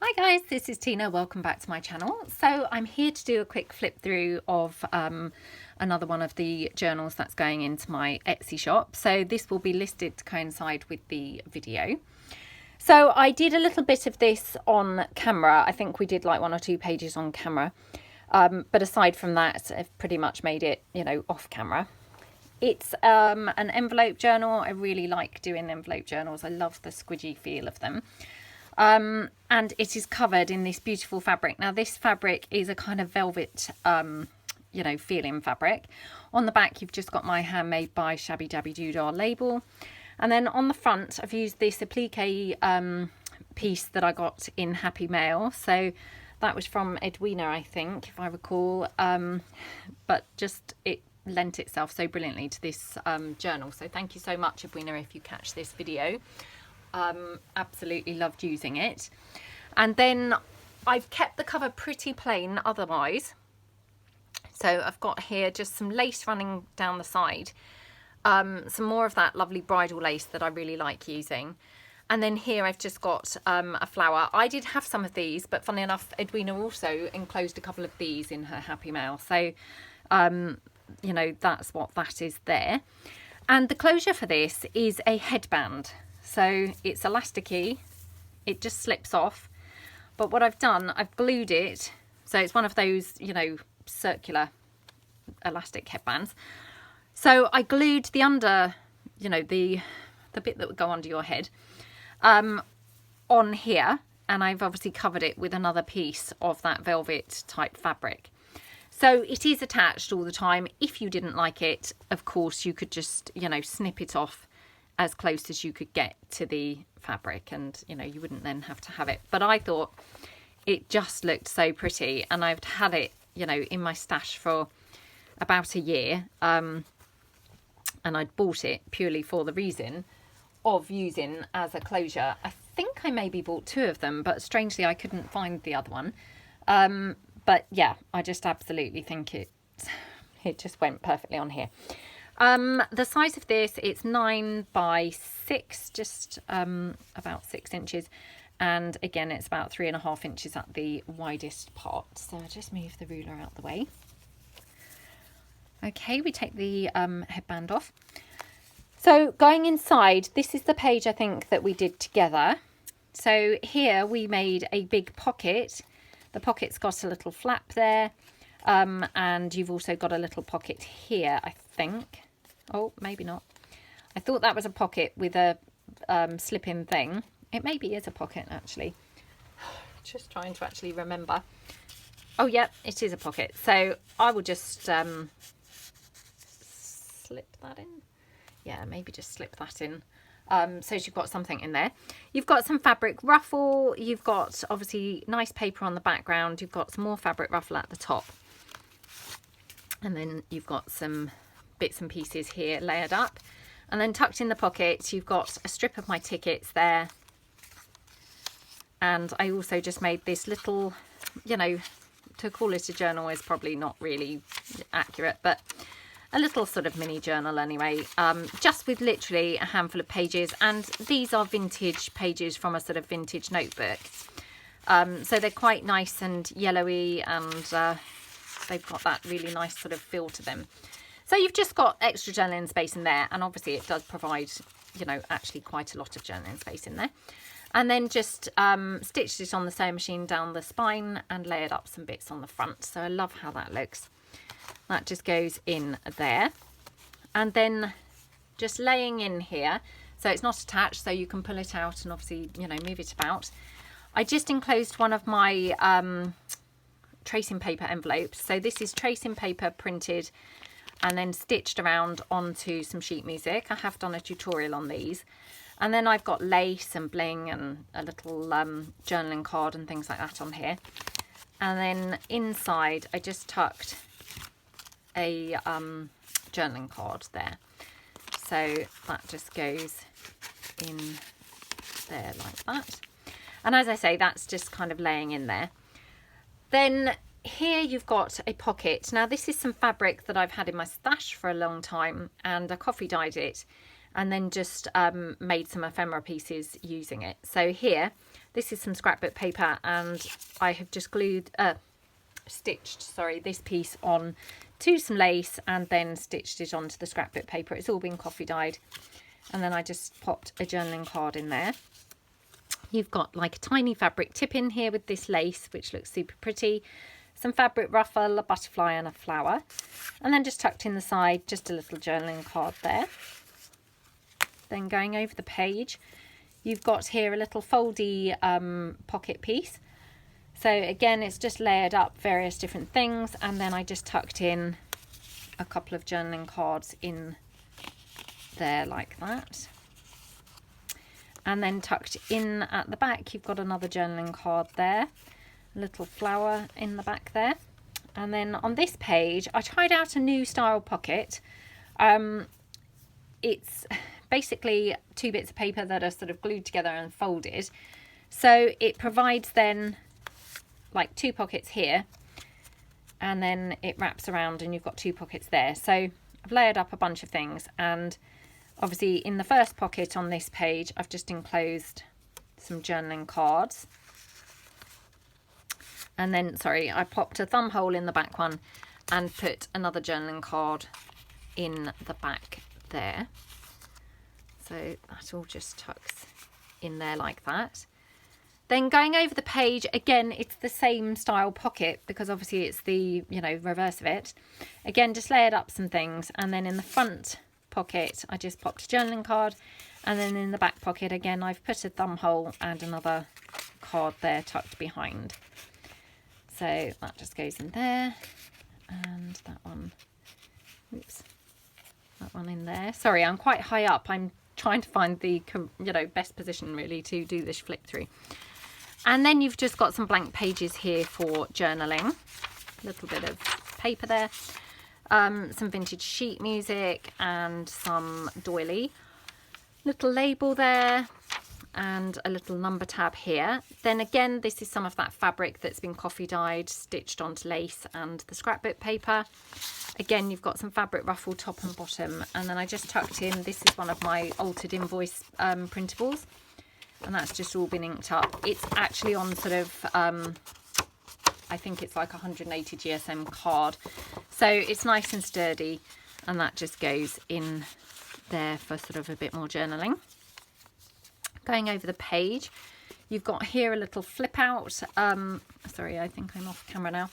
Hi guys, this is Tina. Welcome back to my channel. So I'm here to do a quick flip through of another one of the journals that's going into my Etsy shop. So this will be listed to coincide with the video. So I did a little bit of this on camera. I think we did like 1 or 2 pages on camera. But aside from that, I've pretty much made it, off camera. It's an envelope journal. I really like doing envelope journals. I love the squidgy feel of them. And it is covered in this beautiful fabric. Now this fabric is a kind of velvet, feeling fabric. On the back you've just got my Handmade by Shabbydabbydoodah label. And then on the front I've used this applique piece that I got in Happy Mail. So that was from Edwina, I think, if I recall. But just it lent itself so brilliantly to this journal. So thank you so much, Edwina, if you catch this video. Absolutely loved using it. And then I've kept the cover pretty plain otherwise. So I've got here just some lace running down the side, some more of that lovely bridal lace that I really like using. And then here I've just got a flower. I did have some of these, but funny enough, Edwina also enclosed a couple of these in her Happy Mail. So, that's what that is there. And the closure for this is a headband. So it's elasticy, it just slips off. But what I've done, I've glued it. So it's one of those, circular elastic headbands. So I glued the under, the bit that would go under your head, on here. And I've obviously covered it with another piece of that velvet type fabric. So it is attached all the time. If you didn't like it, of course, you could just, snip it off as close as you could get to the fabric, and you wouldn't then have to have it. But I thought it just looked so pretty, and I've had it in my stash for about a year, and I'd bought it purely for the reason of using as a closure. I think I maybe bought 2 of them, but strangely I couldn't find the other one. But yeah, I just absolutely think it just went perfectly on here. The size of this, it's 9 by 6, just about 6 inches, and again it's about 3.5 inches at the widest part. So I'll just move the ruler out the way. Okay, we take the headband off. So going inside, this is the page I think that we did together. So here we made a big pocket. The pocket's got a little flap there. And you've also got a little pocket here, I think. Oh, maybe not. I thought that was a pocket with a slip-in thing. It maybe is a pocket, actually. Just trying to actually remember. Oh, yeah, it is a pocket. So I will just slip that in. Yeah, maybe just slip that in. So you've got something in there. You've got some fabric ruffle. You've got, obviously, nice paper on the background. You've got some more fabric ruffle at the top. And then you've got some bits and pieces here layered up. And then tucked in the pocket, you've got a strip of my tickets there. And I also just made this little, to call it a journal is probably not really accurate, but a little sort of mini journal anyway, just with literally a handful of pages. And these are vintage pages from a sort of vintage notebook. So they're quite nice and yellowy, and they've got that really nice sort of feel to them. So you've just got extra journaling space in there, and obviously it does provide, actually quite a lot of journaling space in there. And then just stitched it on the sewing machine down the spine and layered up some bits on the front. So I love how that looks. That just goes in there. And then just laying in here, so it's not attached, so you can pull it out and obviously, move it about. I just enclosed one of my tracing paper envelopes. So this is tracing paper printed and then stitched around onto some sheet music. I have done a tutorial on these. And then I've got lace and bling and a little journaling card and things like that on here. And then inside I just tucked a journaling card there. So that just goes in there like that. And as I say, that's just kind of laying in there. Then here you've got a pocket. Now this is some fabric that I've had in my stash for a long time, and I coffee dyed it and then just made some ephemera pieces using it. So here This is some scrapbook paper, and I have just stitched this piece on to some lace and then stitched it onto the scrapbook paper. It's all been coffee dyed, and then I just popped a journaling card in there. You've got like a tiny fabric tip in here with this lace, which looks super pretty, some fabric ruffle, a butterfly and a flower, and then just tucked in the side, just a little journaling card there. Then going over the page, you've got here a little foldy pocket piece. So again, it's just layered up various different things, and then I just tucked in a couple of journaling cards in there like that. And then tucked in at the back, you've got another journaling card there, a little flower in the back there. And then on this page, I tried out a new style pocket. It's basically 2 bits of paper that are sort of glued together and folded. So it provides then like 2 pockets here, and then it wraps around and you've got 2 pockets there. So I've layered up a bunch of things, and obviously in the first pocket on this page, I've just enclosed some journaling cards. And then, sorry, I popped a thumb hole in the back one and put another journaling card in the back there. So that all just tucks in there like that. Then going over the page, again, it's the same style pocket because obviously it's the, reverse of it. Again, just layered up some things. And then in the front pocket, I just popped a journaling card. And then in the back pocket, again, I've put a thumb hole and another card there tucked behind. So that just goes in there. And that one, oops, that one in there. Sorry, I'm quite high up. I'm trying to find the, best position really to do this flip through. And then you've just got some blank pages here for journaling. A little bit of paper there. Some vintage sheet music and some doily. Little label there and a little number tab here. Then again, this is some of that fabric that's been coffee dyed, stitched onto lace and the scrapbook paper. Again, you've got some fabric ruffle top and bottom. And then I just tucked in, this is one of my altered invoice printables. And that's just all been inked up. It's actually on sort of, I think it's like 180 GSM card. So it's nice and sturdy. And that just goes in there for sort of a bit more journaling. Going over the page, you've got here a little flip out. Sorry, I think I'm off camera now.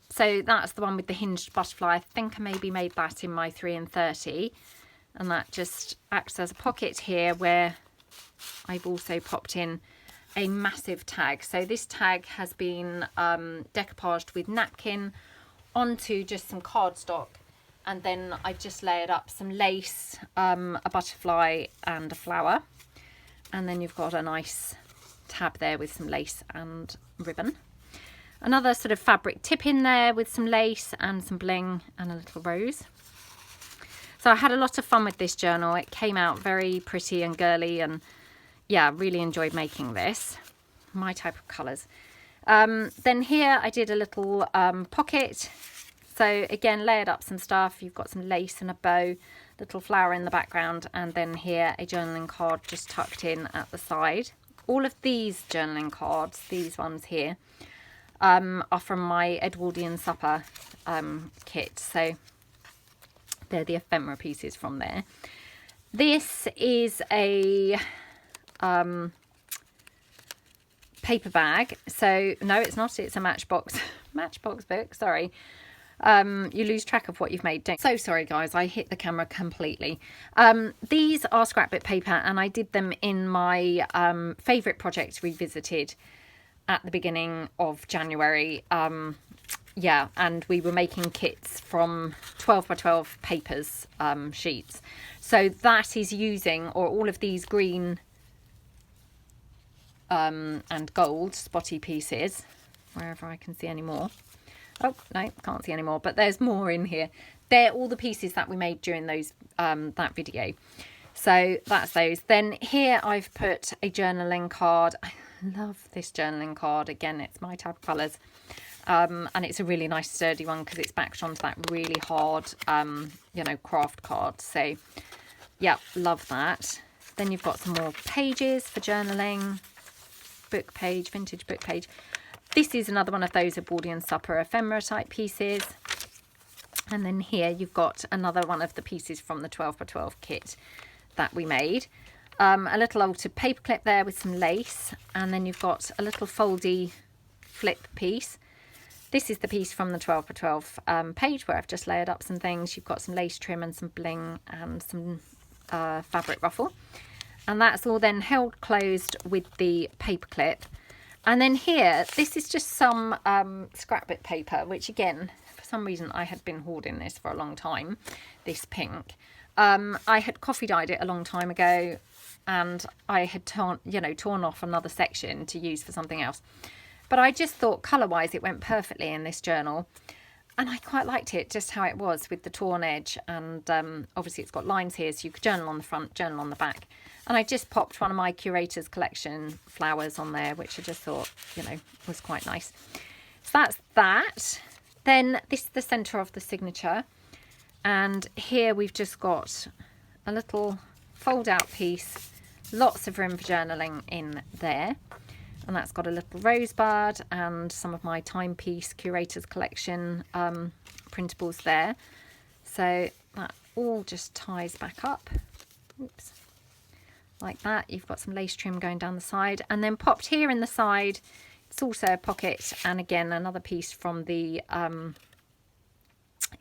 So that's the one with the hinged butterfly. I think I maybe made that in my 3 and 30. And that just acts as a pocket here where I've also popped in a massive tag. So this tag has been decoupaged with napkin onto just some cardstock, and then I just layered up some lace, a butterfly and a flower, and then you've got a nice tab there with some lace and ribbon. Another sort of fabric tip in there with some lace and some bling and a little rose. So I had a lot of fun with this journal. It came out very pretty and girly, and yeah, really enjoyed making this. My type of colours. Then here I did a little pocket. So again, layered up some stuff. You've got some lace and a bow, little flower in the background, and then here a journaling card just tucked in at the side. All of these journaling cards, these ones here, are from my Edwardian Supper kit. So they're the ephemera pieces from there. This is a paper bag. So no, it's not. It's a Matchbox book. Sorry. You lose track of what you've made. So sorry guys, I hit the camera completely. These are scrapbook paper, and I did them in my favourite project revisited at the beginning of January. Yeah, and we were making kits from 12 by 12 papers, sheets. So that is using, or all of these green and gold spotty pieces, wherever I can see any more. Oh, no, can't see any more, but there's more in here. They're all the pieces that we made during those that video. So that's those. Then here I've put a journaling card. I love this journaling card. Again, it's my type of colours. And it's a really nice sturdy one because it's backed onto that really hard, craft card. So, yeah, love that. Then you've got some more pages for journaling. book page, vintage book page. This is another one of those Edwardian Supper ephemera type pieces. And then here you've got another one of the pieces from the 12x12 kit that we made. A little altered paperclip there with some lace, and then you've got a little foldy flip piece. This is the piece from the 12x12 page where I've just layered up some things. You've got some lace trim and some bling and some fabric ruffle, and that's all then held closed with the paperclip. And then here, this is just some scrapbook paper, which again, for some reason I had been hoarding this for a long time, this pink. I had coffee dyed it a long time ago, and I had torn off another section to use for something else. But I just thought colour-wise it went perfectly in this journal. And I quite liked it, just how it was with the torn edge. And obviously it's got lines here, so you could journal on the front, journal on the back. And I just popped one of my Curator's Collection flowers on there, which I just thought, was quite nice. So that's that. Then this is the centre of the signature. And here we've just got a little fold-out piece. Lots of room for journaling in there. And that's got a little rosebud and some of my timepiece Curator's Collection printables there. So that all just ties back up. Oops. Like that. You've got some lace trim going down the side. And then popped here in the side, it's also a pocket. And again, another piece from the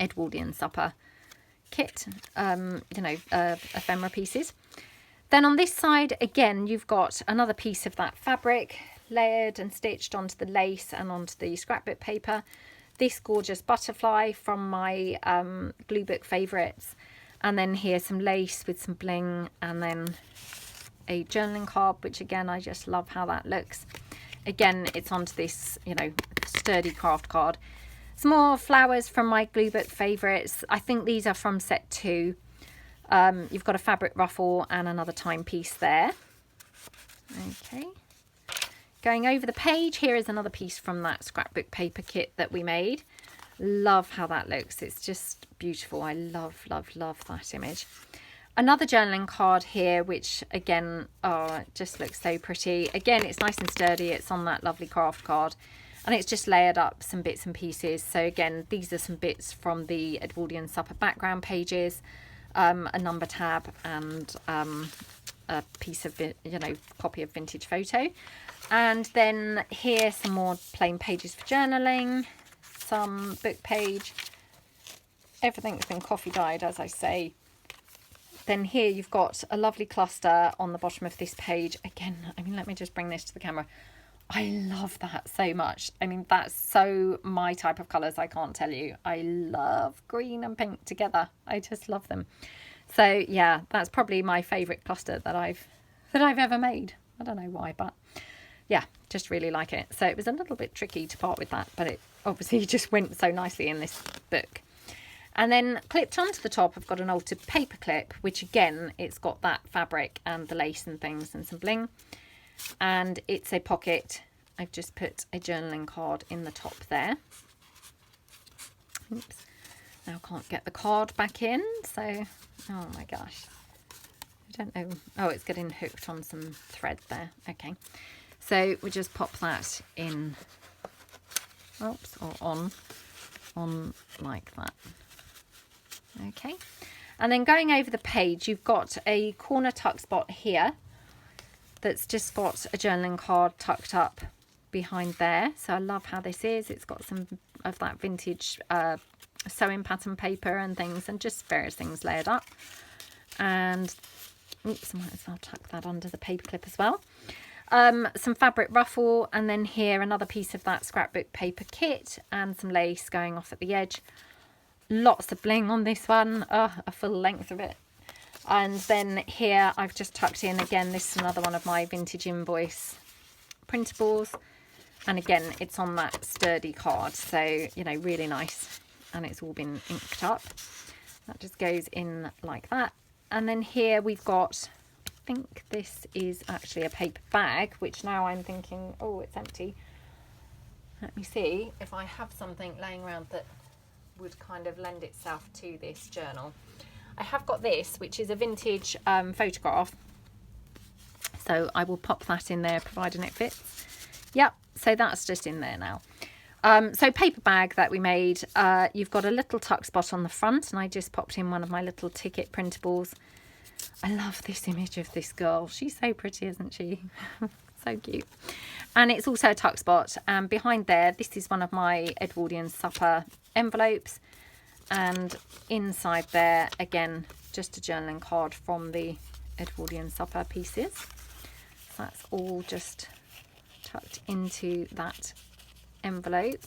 Edwardian Supper kit, ephemera pieces. Then on this side, again, you've got another piece of that fabric layered and stitched onto the lace and onto the scrapbook paper. This gorgeous butterfly from my glue book favourites. And then here some lace with some bling, and then a journaling card, which again, I just love how that looks. Again, it's onto this, sturdy craft card. Some more flowers from my glue book favourites. I think these are from set 2. You've got a fabric ruffle and another timepiece there. Okay. Going over the page, here is another piece from that scrapbook paper kit that we made. Love how that looks. It's just beautiful. I love, love, love that image. Another journaling card here, which again, it just looks so pretty. Again, it's nice and sturdy. It's on that lovely craft card. And it's just layered up some bits and pieces. So again, these are some bits from the Edwardian Supper background pages. A number tab and a piece of, copy of vintage photo. And then here some more plain pages for journaling, some book page. Everything's been coffee dyed, as I say. Then here you've got a lovely cluster on the bottom of this page. Again, let me just bring this to the camera. I love that so much. That's so my type of colours, I can't tell you. I love green and pink together. I just love them. So yeah, that's probably my favourite cluster that I've ever made. I don't know why, but yeah, just really like it. So it was a little bit tricky to part with that, but it obviously just went so nicely in this book. And then clipped onto the top, I've got an altered paper clip, which again, it's got that fabric and the lace and things and some bling. And it's a pocket. I've just put a journaling card in the top there. Oops. Now I can't get the card back in, so oh my gosh, I don't know. Oh, it's getting hooked on some thread there. Okay, so we just pop that in. Oops, or on like that. Okay, and then going over the page, you've got a corner tuck spot here that's just got a journaling card tucked up behind there. So I love how this is. It's got some of that vintage sewing pattern paper and things, and just various things layered up. And oops, I might as well tuck that under the paper clip as well. Some fabric ruffle, and then here another piece of that scrapbook paper kit and some lace going off at the edge. Lots of bling on this one, a full length of it. And then here I've just tucked in, again, this is another one of my vintage invoice printables. And again, it's on that sturdy card, so, really nice. And it's all been inked up. That just goes in like that. And then here we've got, I think this is actually a paper bag, which now I'm thinking, oh, it's empty. Let me see if I have something laying around that would kind of lend itself to this journal. I have got this, which is a vintage photograph. So I will pop that in there, providing it fits. Yep, so that's just in there now. So paper bag that we made, you've got a little tuck spot on the front, and I just popped in one of my little ticket printables. I love this image of this girl. She's so pretty, isn't she? So cute. And it's also a tuck spot. And behind there, this is one of my Edwardian Supper envelopes. And inside there, again, just a journaling card from the Edwardian Supper pieces. So that's all just tucked into that envelope.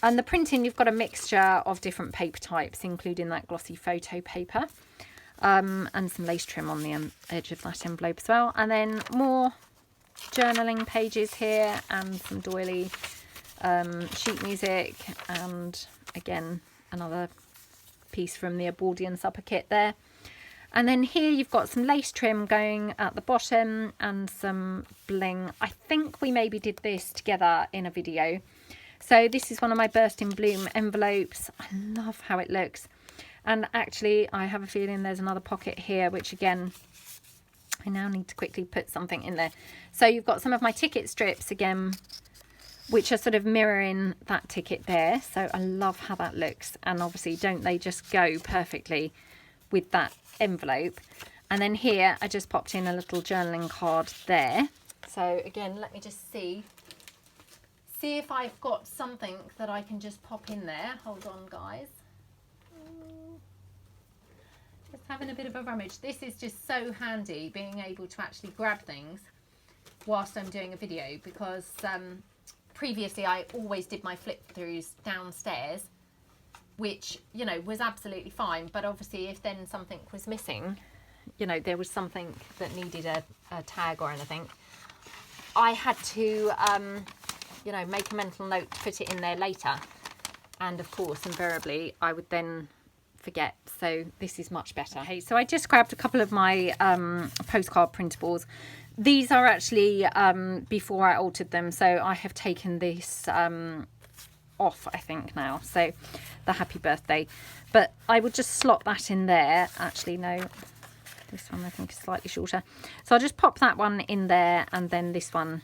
And the printing, you've got a mixture of different paper types, including that glossy photo paper, and some lace trim on the edge of that envelope as well. And then more journaling pages here, and some doily sheet music, and again another piece from the Edwardian Supper kit there. And then here you've got some lace trim going at the bottom and some bling. I think we maybe did this together in a video. So this is one of my Burst in Bloom envelopes. I love how it looks. And actually I have a feeling there's another pocket here, which again, I now need to quickly put something in there. So you've got some of my ticket strips again, which are sort of mirroring that ticket there. So I love how that looks. And obviously, don't they just go perfectly with that envelope? And then here I just popped in a little journaling card there. So again, let me just see if I've got something that I can just pop in there. Hold on, guys. Just having a bit of a rummage. This is just so handy, being able to actually grab things whilst I'm doing a video, because previously I always did my flip throughs downstairs, which, you know, was absolutely fine. But obviously if then something was missing, you know, there was something that needed a tag or anything, I had to, you know, make a mental note to put it in there later. And of course, invariably, I would then forget. So this is much better. Okay, so I just grabbed a couple of my postcard printables. These are actually before I altered them. So I have taken this off, I think, now. So the happy birthday. But I would just slot that in there. Actually, no. This one I think is slightly shorter. So I'll just pop that one in there, and then this one,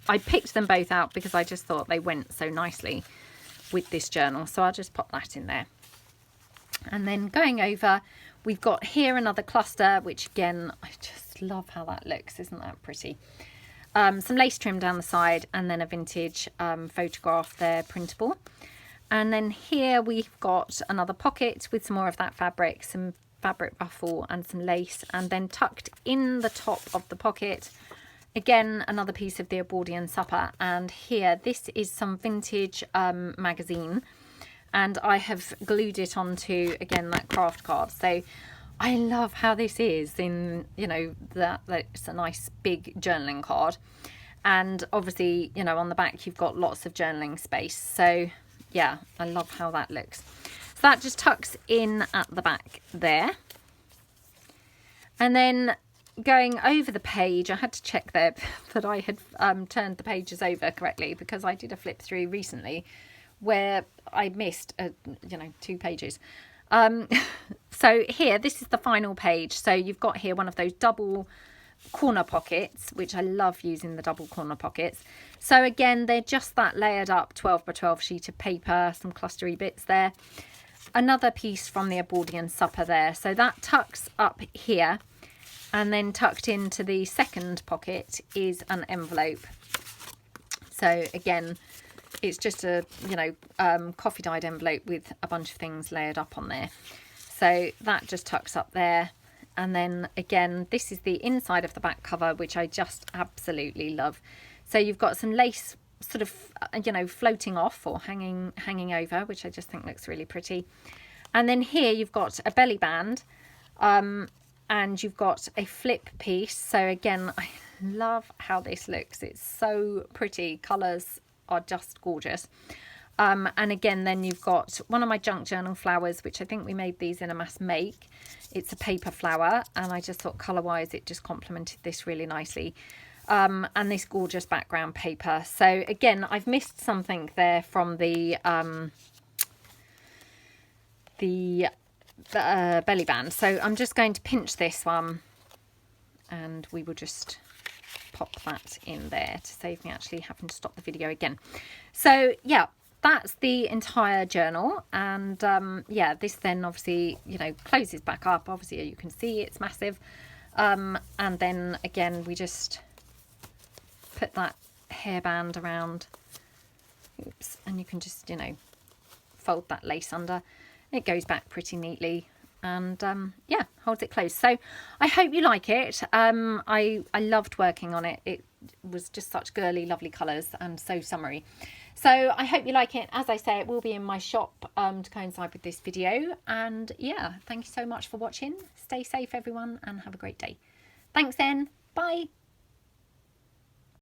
I picked them both out because I just thought they went so nicely with this journal. So I'll just pop that in there. And then going over, we've got here another cluster, which again, I just love how that looks. Isn't that pretty? Some lace trim down the side, and then a vintage photograph there, printable. And then here we've got another pocket with some more of that fabric, some fabric ruffle and some lace, and then tucked in the top of the pocket, again, another piece of the Edwardian Supper. And here, this is some vintage magazine, and I have glued it onto, again, that craft card. So I love how this is in, you know, that it's a nice big journaling card. And obviously, you know, on the back, you've got lots of journaling space. So yeah, I love how that looks. So that just tucks in at the back there. And then going over the page, I had to check there that I had turned the pages over correctly, because I did a flip through recently where I missed, you know, 2 pages. So here, this is the final page. So you've got here one of those double corner pockets, which I love using the double corner pockets. So again, they're just that layered up 12 by 12 sheet of paper, some clustery bits there. Another piece from the Edwardian Supper there. So that tucks up here, and then tucked into the second pocket is an envelope. So again, it's just a, you know, coffee dyed envelope with a bunch of things layered up on there. So that just tucks up there. And then again, this is the inside of the back cover, which I just absolutely love. So you've got some lace sort of, you know, floating off or hanging over, which I just think looks really pretty. And then here you've got a belly band, and you've got a flip piece. So again, I love how this looks. It's so pretty. Colours are just gorgeous. And again, then you've got one of my junk journal flowers, which I think we made these in a mass make. It's a paper flower, and I just thought colour wise it just complemented this really nicely. And this gorgeous background paper. So again, I've missed something there from the belly band. So I'm just going to pinch this one and we will just pop that in there to save me actually having to stop the video again. So yeah, that's the entire journal, and yeah, this then obviously, you know, closes back up. Obviously you can see it's massive, and then again we just put that hairband around, oops, and you can just, you know, fold that lace under. It goes back pretty neatly, and yeah, holds it closed. So I hope you like it. I loved working on it. It was just such girly, lovely colours and so summery. So I hope you like it. As I say, it will be in my shop to coincide with this video. And yeah, thank you so much for watching. Stay safe, everyone, and have a great day. Thanks then. Bye.